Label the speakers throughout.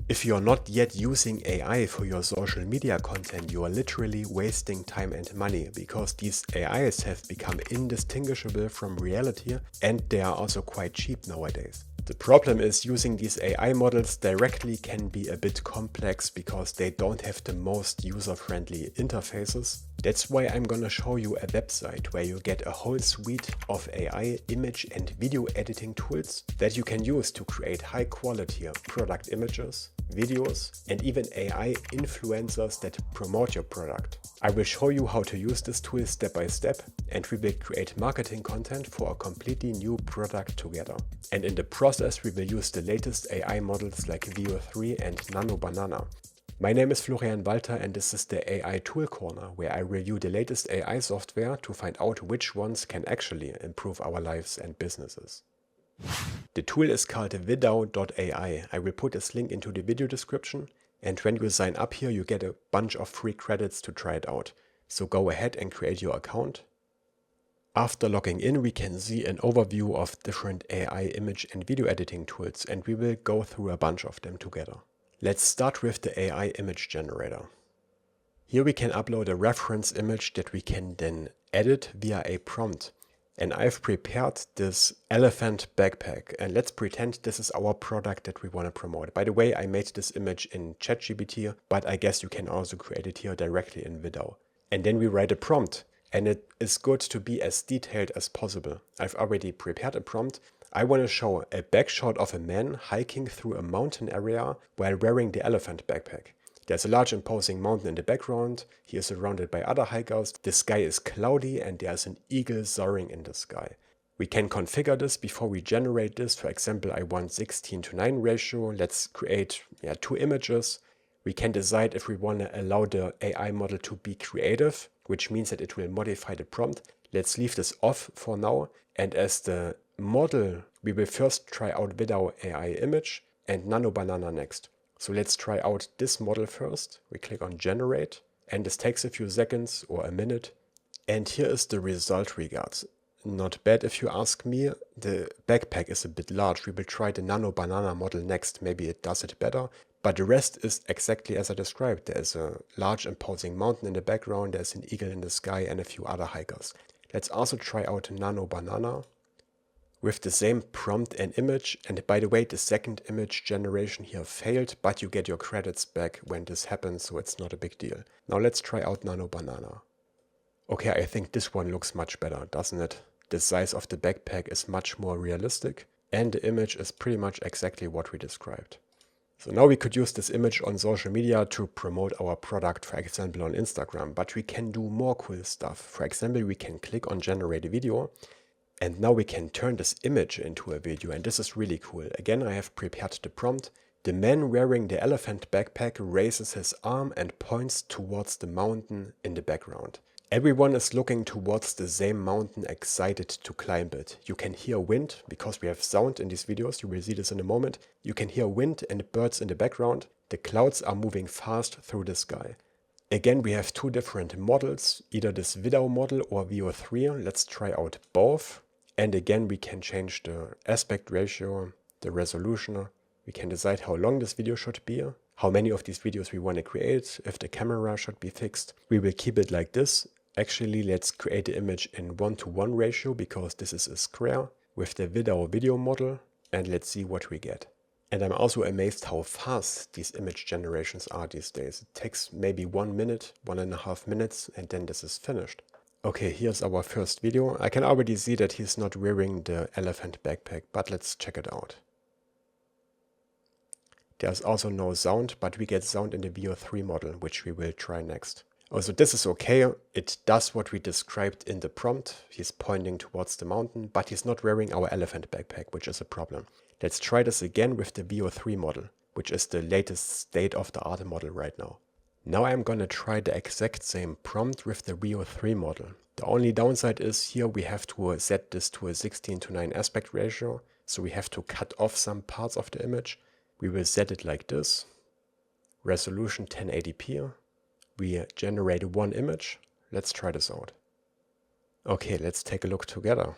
Speaker 1: If you're not yet using AI for your social media content, you are literally wasting time and money because these AIs have become indistinguishable from reality and they are also quite cheap nowadays. The problem is using these AI models directly can be a bit complex because they don't have the most user-friendly interfaces. That's why I'm gonna show you a website where you get a whole suite of AI image and video editing tools that you can use to create high quality product images, videos, and even AI influencers that promote your product. I will show you how to use this tool step by step, and we will create marketing content for a completely new product together. And in the process, we will use the latest AI models like vidau.ai and Nano. My name is Florian Walter and this is the AI Tool Corner, where I review the latest AI software to find out which ones can actually improve our lives and businesses. The tool is called vidau.ai. I will put this link into the video description, and when you sign up here you get a bunch of free credits to try it out. So go ahead and create your account. After logging in, we can see an overview of different AI image and video editing tools, and we will go through a bunch of them together. Let's start with the AI image generator. Here we can upload a reference image that we can then edit via a prompt. And I've prepared this elephant backpack, and let's pretend this is our product that we want to promote. By the way, I made this image in ChatGPT, but I guess you can also create it here directly in Vidau. And then we write a prompt, and it is good to be as detailed as possible. I've already prepared a prompt. I want to show a backshot of a man hiking through a mountain area while wearing the elephant backpack. There's a large imposing mountain in the background. He is surrounded by other hikers. The sky is cloudy and there's an eagle soaring in the sky. We can configure this before we generate this. For example, I want 16:9 ratio. Let's create 2 images. We can decide if we want to allow the AI model to be creative, which means that it will modify the prompt. Let's leave this off for now. And as the model, we will first try out vidau.ai image and Nano next. So let's try out this model first. We click on generate and this takes a few seconds or a minute. And here is the result we got. Not bad if you ask me. The backpack is a bit large. We will try the Nano model next. Maybe it does it better. But the rest is exactly as I described. There's a large imposing mountain in the background. There's an eagle in the sky and a few other hikers. Let's also try out Nano with the same prompt and image. And by the way, the second image generation here failed, but you get your credits back when this happens, so it's not a big deal. Now let's try out Nano. Okay, I think this one looks much better, doesn't it? The size of the backpack is much more realistic, and the image is pretty much exactly what we described. So now we could use this image on social media to promote our product, for example on Instagram, but we can do more cool stuff. For example, we can click on generate a video. And now we can turn this image into a video, and this is really cool. Again, I have prepared the prompt. The man wearing the elephant backpack raises his arm and points towards the mountain in the background. Everyone is looking towards the same mountain, excited to climb it. You can hear wind, because we have sound in these videos, you will see this in a moment. You can hear wind and birds in the background. The clouds are moving fast through the sky. Again, we have 2 different models, either this vidau model or vidau.ai. Let's try out both. And again, we can change the aspect ratio, the resolution. We can decide how long this video should be, how many of these videos we want to create, if the camera should be fixed. We will keep it like this. Actually, let's create the image in 1:1 ratio because this is a square with the vidau video model, and let's see what we get. And I'm also amazed how fast these image generations are these days. It takes maybe 1 minute, 1.5 minutes, and then this is finished. Okay, here's our first video. I can already see that he's not wearing the elephant backpack, but let's check it out. There's also no sound, but we get sound in the vidau.ai model, which we will try next. Also, this is okay. It does what we described in the prompt. He's pointing towards the mountain, but he's not wearing our elephant backpack, which is a problem. Let's try this again with the vidau.ai model, which is the latest state-of-the-art model right now. Now I'm gonna try the exact same prompt with the vidau.ai model. The only downside is here we have to set this to a 16:9 aspect ratio, so we have to cut off some parts of the image. We will set it like this. Resolution 1080p. We generate 1 image. Let's try this out. Okay, let's take a look together.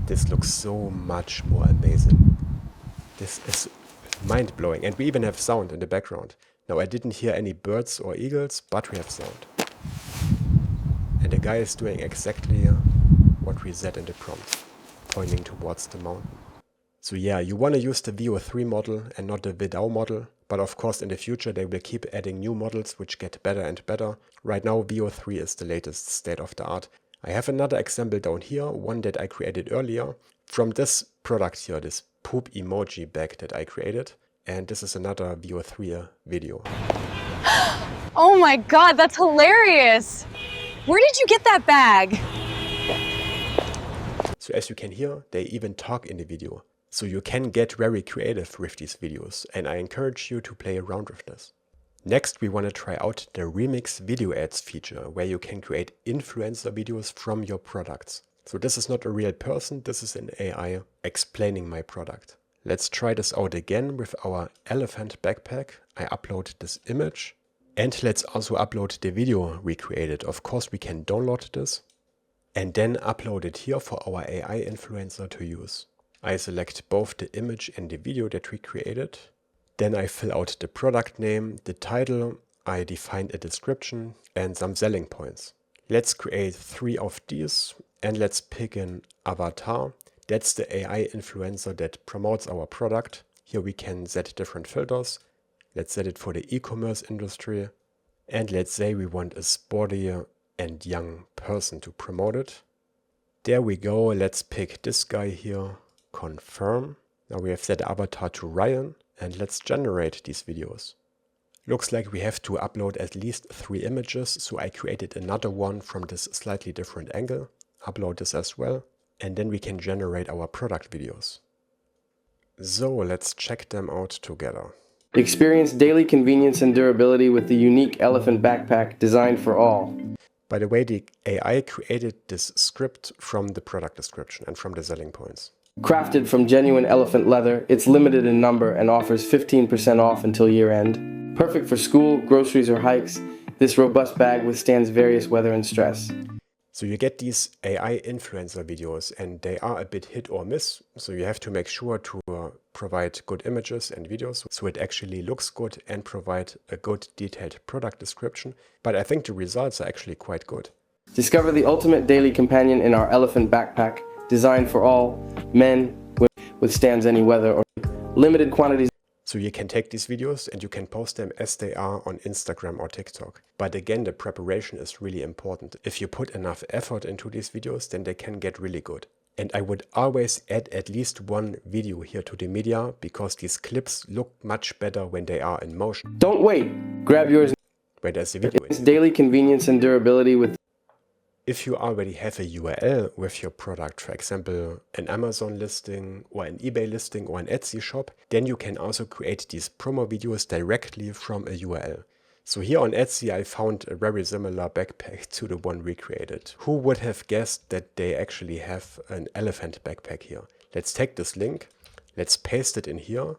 Speaker 1: This looks so much more amazing. This is Mind-blowing. And we even have sound in the background. Now I didn't hear any birds or eagles, but we have sound. And the guy is doing exactly what we said in the prompt, pointing towards the mountain. So yeah, you want to use the VO3 model and not the vidau model, but of course in the future they will keep adding new models which get better and better. Right now VO3 is the latest state of the art. I have another example down here, one that I created earlier, from this product here, this poop emoji bag that I created. And this is another VO3 video.
Speaker 2: Oh my god, that's hilarious! Where did you get that bag?
Speaker 1: So as you can hear, they even talk in the video. So you can get very creative with these videos, and I encourage you to play around with this. Next, we want to try out the Remix Video Ads feature, where you can create influencer videos from your products. So this is not a real person, this is an AI explaining my product. Let's try this out again with our elephant backpack. I upload this image, and let's also upload the video we created. Of course, we can download this and then upload it here for our AI influencer to use. I select both the image and the video that we created. Then I fill out the product name, the title, I define a description and some selling points. Let's create 3 of these and let's pick an avatar. That's the AI influencer that promotes our product. Here we can set different filters. Let's set it for the e-commerce industry. And let's say we want a sporty and young person to promote it. There we go. Let's pick this guy here. Confirm. Now we have set the avatar to Ryan and let's generate these videos. Looks like we have to upload at least 3 images, so I created another one from this slightly different angle. Upload this as well, and then we can generate our product videos. So let's check them out together.
Speaker 3: Experience daily convenience and durability with the unique elephant backpack designed for all.
Speaker 1: By the way, the AI created this script from the product description and from the selling points.
Speaker 3: Crafted from genuine elephant leather, it's limited in number and offers 15% off until year end. Perfect for school, groceries, or hikes, this robust bag withstands various weather and stress.
Speaker 1: So you get these AI influencer videos and they are a bit hit or miss. So you have to make sure to provide good images and videos so it actually looks good and provide a good detailed product description. But I think the results are actually quite good.
Speaker 3: Discover the ultimate daily companion in our elephant backpack, designed for all men, withstands any weather or limited quantities.
Speaker 1: So you can take these videos and you can post them as they are on Instagram or TikTok. But again, the preparation is really important. If you put enough effort into these videos, then they can get really good. And I would always add at least 1 video here to the media because these clips look much better when they are in motion.
Speaker 3: Don't wait! Grab yours.
Speaker 1: Where there's a video.
Speaker 3: It's daily convenience and durability with.
Speaker 1: If you already have a URL with your product, for example, an Amazon listing or an eBay listing or an Etsy shop, then you can also create these promo videos directly from a URL. So here on Etsy, I found a very similar backpack to the one we created. Who would have guessed that they actually have an elephant backpack here? Let's take this link, let's paste it in here.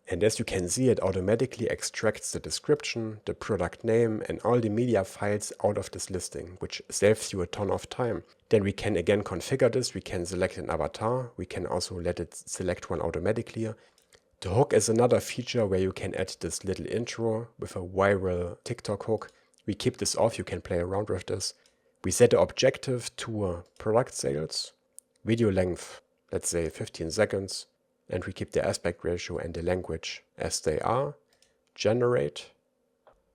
Speaker 1: And as you can see, it automatically extracts the description, the product name, and all the media files out of this listing, which saves you a ton of time. Then we can again configure this. We can select an avatar. We can also let it select one automatically. The hook is another feature where you can add this little intro with a viral TikTok hook. We keep this off. You can play around with this. We set the objective to product sales. Video length, let's say 15 seconds. And we keep the aspect ratio and the language as they are. Generate.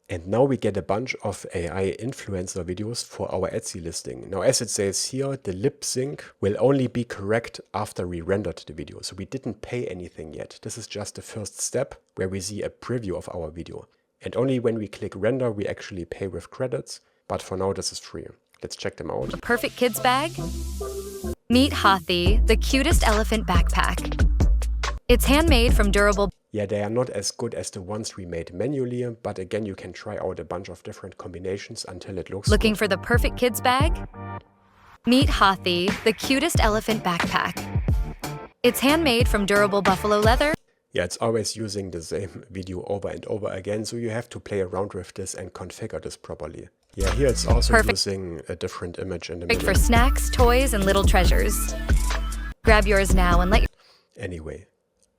Speaker 1: And now we get a bunch of AI influencer videos for our Etsy listing. Now, as it says here, the lip sync will only be correct after we rendered the video. So we didn't pay anything yet. This is just the first step where we see a preview of our video. And only when we click render, we actually pay with credits. But for now, this is free. Let's check them out.
Speaker 4: Perfect kids bag? Meet Hathi, the cutest elephant backpack. It's handmade from durable.
Speaker 1: Yeah, they are not as good as the ones we made manually, but again, you can try out a bunch of different combinations until it looks
Speaker 4: Looking
Speaker 1: good.
Speaker 4: for the perfect kids bag? Meet Hathi, the cutest elephant backpack. It's handmade from durable buffalo leather.
Speaker 1: Yeah, it's always using the same video over and over again, so you have to play around with this and configure this properly. Yeah, here it's also using a different image in the middle.
Speaker 4: Perfect for snacks, toys, and little treasures. Grab yours now and let.
Speaker 1: Anyway.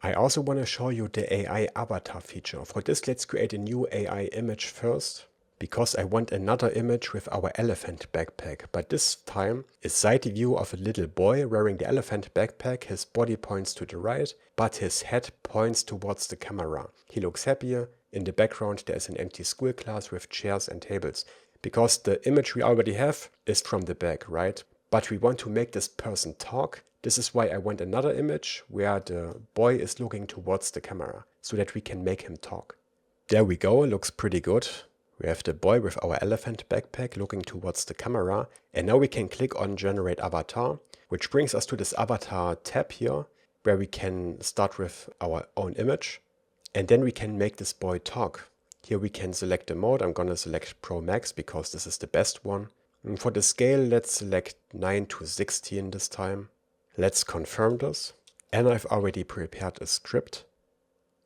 Speaker 1: I also want to show you the AI avatar feature. For this, let's create a new AI image first, because I want another image with our elephant backpack. But this time, a side view of a little boy wearing the elephant backpack. His body points to the right, but his head points towards the camera. He looks happier. In the background, there is an empty school class with chairs and tables. Because the image we already have is from the back, right? But we want to make this person talk. This is why I want another image where the boy is looking towards the camera, so that we can make him talk. There we go, looks pretty good. We have the boy with our elephant backpack looking towards the camera. And now we can click on Generate Avatar, which brings us to this Avatar tab here, where we can start with our own image. And then we can make this boy talk. Here we can select the mode. I'm gonna select Pro Max because this is the best one. And for the scale, let's select 9:16 this time. Let's confirm this. And I've already prepared a script.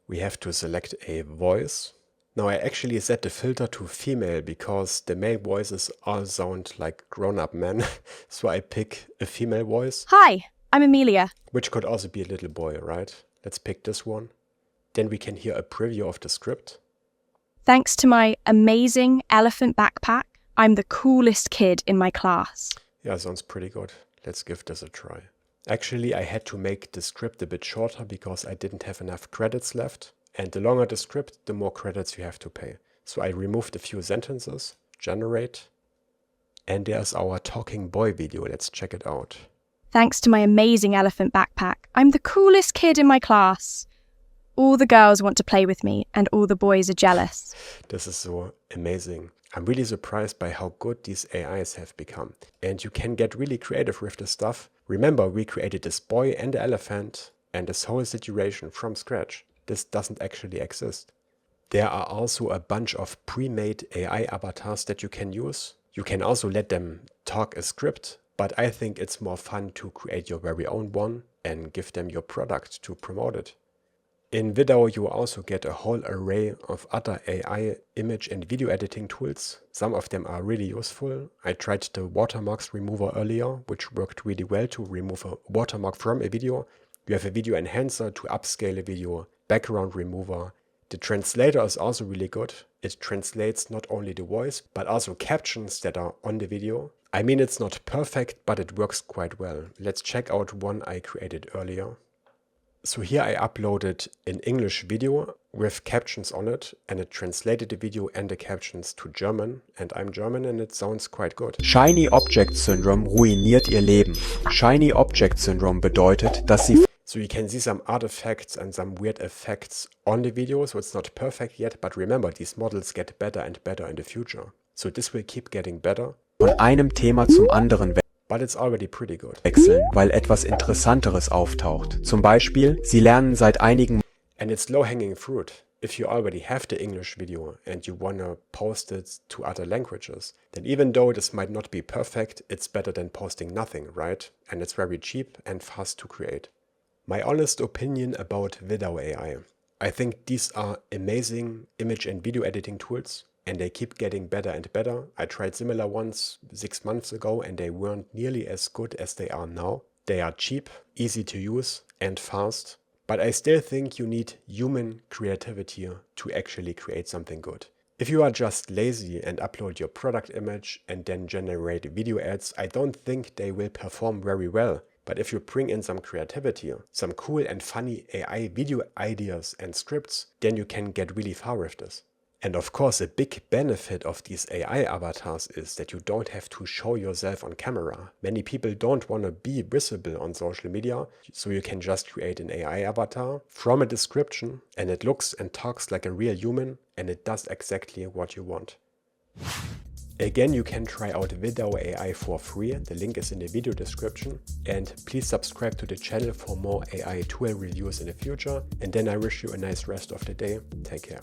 Speaker 1: We have to select a voice. Now I actually set the filter to female because the male voices all sound like grown-up men. So I pick a female voice.
Speaker 2: Hi, I'm Amelia.
Speaker 1: Which could also be a little boy, right? Let's pick this one. Then we can hear a preview of the script.
Speaker 2: Thanks to my amazing elephant backpack, I'm the coolest kid in my class.
Speaker 1: Yeah, sounds pretty good. Let's give this a try. Actually, I had to make the script a bit shorter because I didn't have enough credits left. And the longer the script, the more credits you have to pay. So I removed a few sentences, generate. And there's our talking boy video. Let's check it out.
Speaker 2: Thanks to my amazing elephant backpack, I'm the coolest kid in my class. All the girls want to play with me and all the boys are jealous.
Speaker 1: This is so amazing. I'm really surprised by how good these AIs have become. And you can get really creative with this stuff. Remember, we created this boy and the elephant and this whole situation from scratch. This doesn't actually exist. There are also a bunch of pre-made AI avatars that you can use. You can also let them talk a script, but I think it's more fun to create your very own one and give them your product to promote it. In Vidau, you also get a whole array of other AI image and video editing tools. Some of them are really useful. I tried the watermarks remover earlier, which worked really well to remove a watermark from a video. You have a video enhancer to upscale a video, background remover. The translator is also really good. It translates not only the voice, but also captions that are on the video. I mean, it's not perfect, but it works quite well. Let's check out one I created earlier. So here I uploaded an English video with captions on it, and it translated the video and the captions to German. And I'm German and it sounds quite good.
Speaker 5: Shiny Object Syndrome ruiniert ihr Leben. Shiny Object Syndrome bedeutet, dass sie...
Speaker 1: So you can see some artifacts and some weird effects on the video, so it's not perfect yet, but remember, these models get better and better in the future. So this will keep getting better.
Speaker 5: Von einem Thema zum anderen
Speaker 1: But it's already pretty good.
Speaker 5: wechseln, weil etwas Interessanteres auftaucht. Zum Beispiel, Sie lernen seit einigen...
Speaker 1: And it's low-hanging fruit. If you already have the English video and you wanna post it to other languages, then even though this might not be perfect, it's better than posting nothing, right? And it's very cheap and fast to create. My honest opinion about vidau.ai. I think these are amazing image and video editing tools, and they keep getting better and better. I tried similar ones 6 months ago and they weren't nearly as good as they are now. They are cheap, easy to use and fast, but I still think you need human creativity to actually create something good. If you are just lazy and upload your product image and then generate video ads, I don't think they will perform very well. But if you bring in some creativity, some cool and funny AI video ideas and scripts, then you can get really far with this. And of course, a big benefit of these AI avatars is that you don't have to show yourself on camera. Many people don't want to be visible on social media, so you can just create an AI avatar from a description and it looks and talks like a real human and it does exactly what you want. Again, you can try out vidau.ai for free, the link is in the video description, and please subscribe to the channel for more AI tool reviews in the future, and then I wish you a nice rest of the day. Take care.